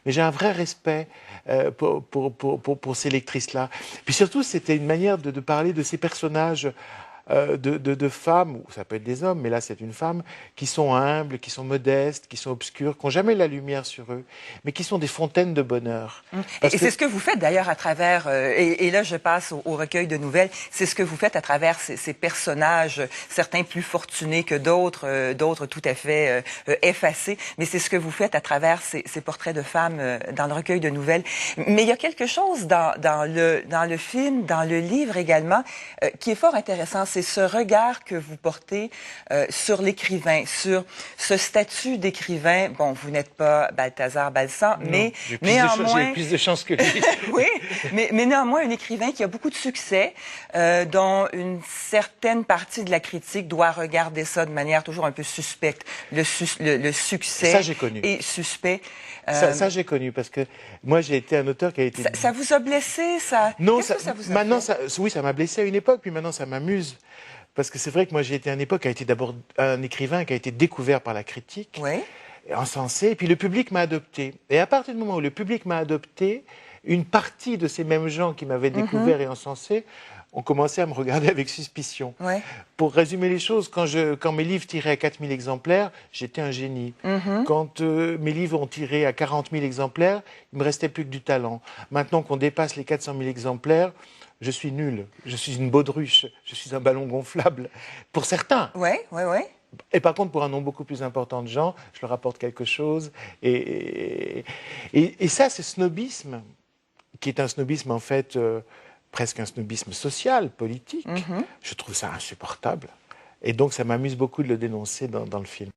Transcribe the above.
mais j'ai un vrai respect pour ces lectrices-là. Puis surtout, c'était une manière de parler de ces personnages de femmes, ou ça peut être des hommes, mais là c'est une femme, qui sont humbles, qui sont modestes, qui sont obscures, qui n'ont jamais la lumière sur eux, mais qui sont des fontaines de bonheur. Et c'est ce que vous faites d'ailleurs à travers, et là je passe au recueil de nouvelles, c'est ce que vous faites à travers ces personnages, certains plus fortunés que d'autres, d'autres tout à fait effacés, mais c'est ce que vous faites à travers ces portraits de femmes dans le recueil de nouvelles. Mais il y a quelque chose dans le film, dans le livre également, qui est fort intéressant. C'est ce regard que vous portez sur l'écrivain, sur ce statut d'écrivain. Bon, vous n'êtes pas Balthazar Balsan, mais néanmoins... J'ai plus de chance que lui. Oui, mais néanmoins, un écrivain qui a beaucoup de succès, dont une certaine partie de la critique doit regarder ça de manière toujours un peu suspecte. Le succès ça, j'ai connu. est suspect. Ça j'ai connu, parce que moi, j'ai été un auteur qui a été... Ça vous a blessé, ça? Non, Qu'est-ce que ça vous a maintenant, fait? oui, ça m'a blessé à une époque, puis maintenant, ça m'amuse. Parce que c'est vrai que moi, j'ai été à une époque qui a été d'abord un écrivain qui a été découvert par la critique, Oui. encensé, et puis le public m'a adopté. Et à partir du moment où le public m'a adopté, une partie de ces mêmes gens qui m'avaient découvert et encensé ont commencé à me regarder avec suspicion. Ouais. Pour résumer les choses, quand mes livres tiraient à 4000 exemplaires, j'étais un génie. Quand mes livres ont tiré à 40 000 exemplaires, il me restait plus que du talent. Maintenant qu'on dépasse les 400 000 exemplaires, je suis nul. Je suis une baudruche. Je suis un ballon gonflable. Pour certains. Oui, oui, oui. Et par contre, pour un nombre beaucoup plus important de gens, je leur apporte quelque chose. Et ça, c'est snobisme, qui est un snobisme en fait... presque un snobisme social, politique. Je trouve ça insupportable. Et donc, ça m'amuse beaucoup de le dénoncer dans le film.